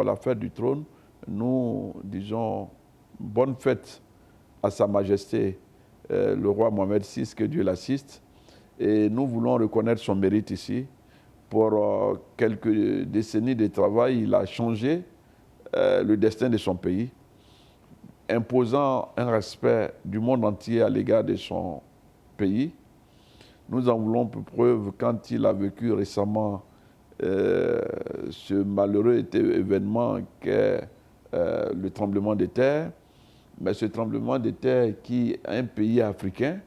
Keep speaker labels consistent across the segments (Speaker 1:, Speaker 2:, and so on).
Speaker 1: la fête du trône, nous disons bonne fête à Sa Majesté le roi Mohamed VI, que Dieu l'assiste. Et nous voulons reconnaître son mérite ici. Pour quelques décennies de travail, il a changé le destin de son pays, imposant un respect du monde entier à l'égard de son pays. Nous en voulons pour preuve quand il a vécu récemment ce malheureux événement qu'est le tremblement de terre. Mais ce tremblement de terre qui, un pays africain,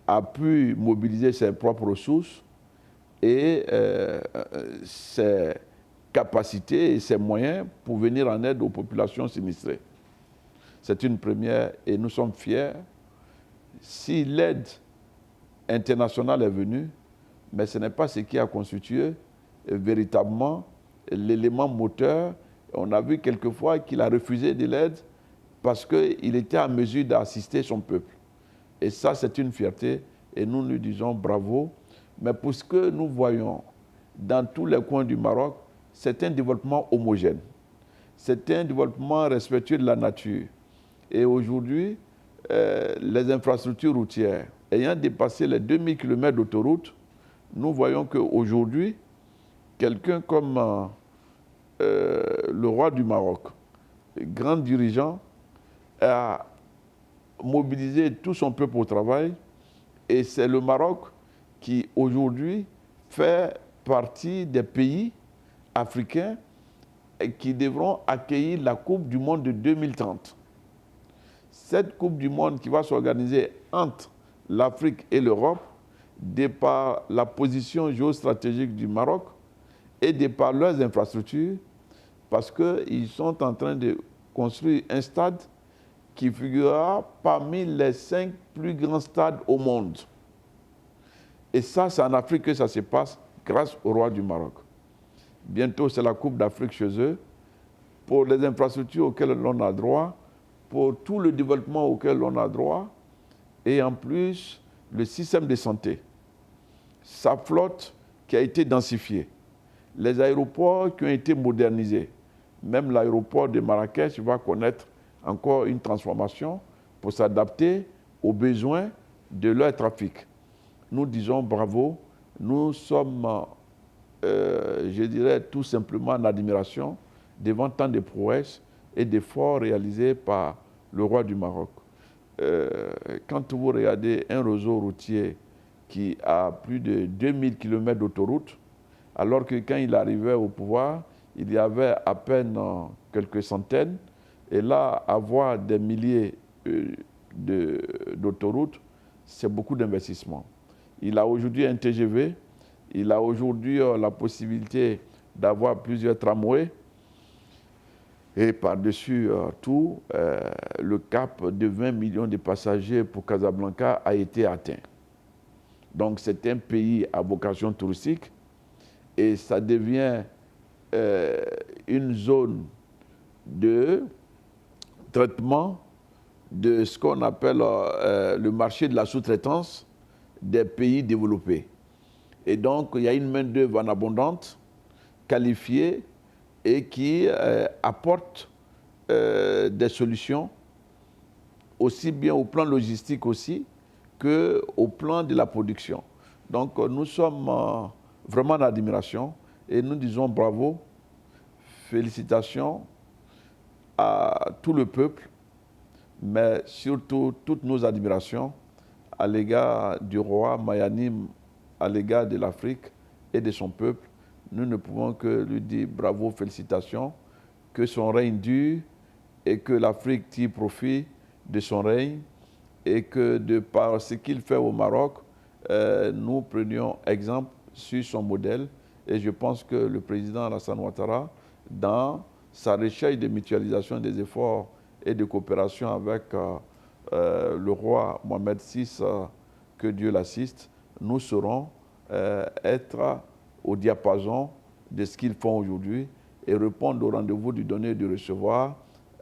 Speaker 1: a pu mobiliser ses propres ressources et ses capacités et ses moyens pour venir en aide aux populations sinistrées. C'est une première et nous sommes fiers. Si l'aide internationale est venue, mais ce n'est pas ce qui a constitué véritablement l'élément moteur. On a vu quelquefois qu'il a refusé de l'aide parce qu'il était en mesure d'assister son peuple. Et ça, c'est une fierté et nous lui disons bravo. Mais pour ce que nous voyons dans tous les coins du Maroc, c'est un développement homogène. C'est un développement respectueux de la nature. Et aujourd'hui, les infrastructures routières ayant dépassé les 2000 km d'autoroute, nous voyons qu'aujourd'hui, quelqu'un comme le roi du Maroc, grand dirigeant, a mobilisé tout son peuple au travail. Et c'est le Maroc qui, aujourd'hui, fait partie des pays africains qui devront accueillir la Coupe du Monde de 2030. Cette Coupe du Monde qui va s'organiser entre l'Afrique et l'Europe, de par la position géostratégique du Maroc et de par leurs infrastructures, parce qu'ils sont en train de construire un stade qui figurera parmi les 5 plus grands stades au monde. Et ça, c'est en Afrique que ça se passe grâce au roi du Maroc. Bientôt, c'est la Coupe d'Afrique chez eux. Pour les infrastructures auxquelles l'on a droit, pour tout le développement auquel l'on a droit, et en plus, le système de santé, sa flotte qui a été densifiée, les aéroports qui ont été modernisés. Même l'aéroport de Marrakech va connaître encore une transformation pour s'adapter aux besoins de leur trafic. Nous disons bravo, nous sommes, je dirais, tout simplement en admiration devant tant de prouesses et d'efforts réalisés par le roi du Maroc. Quand vous regardez un réseau routier qui a plus de 2000 km d'autoroute, alors que quand il arrivait au pouvoir, il y avait à peine quelques centaines, et là, avoir des milliers d'autoroutes, c'est beaucoup d'investissement. Il a aujourd'hui un TGV, il a aujourd'hui la possibilité d'avoir plusieurs tramways, et par-dessus tout, le cap de 20 millions de passagers pour Casablanca a été atteint. Donc c'est un pays à vocation touristique et ça devient une zone de traitement de ce qu'on appelle le marché de la sous-traitance des pays développés. Et donc il y a une main-d'œuvre en abondante, qualifiée, et qui apporte des solutions, aussi bien au plan logistique aussi, qu'au plan de la production. Donc nous sommes vraiment en admiration et nous disons bravo, félicitations à tout le peuple, mais surtout toutes nos admirations à l'égard du roi Mayanim, à l'égard de l'Afrique et de son peuple. Nous ne pouvons que lui dire bravo, félicitations, que son règne dure et que l'Afrique tire profit de son règne et que de par ce qu'il fait au Maroc, nous prenions exemple sur son modèle. Et je pense que le président Alassane Ouattara, dans sa recherche de mutualisation des efforts et de coopération avec le roi Mohamed VI, que Dieu l'assiste, nous saurons être au diapason de ce qu'ils font aujourd'hui et répondre au rendez-vous du donner et du recevoir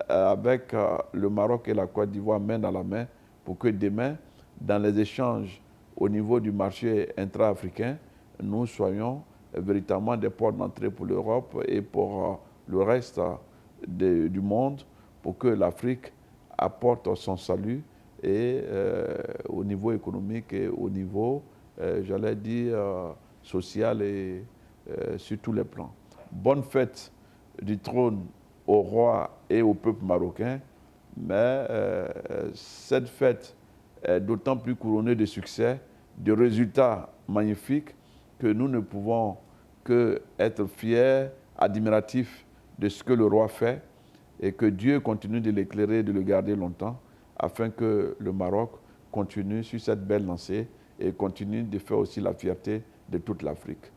Speaker 1: avec le Maroc et la Côte d'Ivoire main dans la main pour que demain, dans les échanges au niveau du marché intra-africain, nous soyons véritablement des portes d'entrée pour l'Europe et pour le reste du monde pour que l'Afrique apporte son salut et au niveau économique et au niveau, j'allais dire, social et sur tous les plans. Bonne fête du trône au roi et au peuple marocain, mais cette fête est d'autant plus couronnée de succès, de résultats magnifiques, que nous ne pouvons que être fiers, admiratifs de ce que le roi fait, et que Dieu continue de l'éclairer et de le garder longtemps, afin que le Maroc continue sur cette belle lancée et continue de faire aussi la fierté de toute l'Afrique.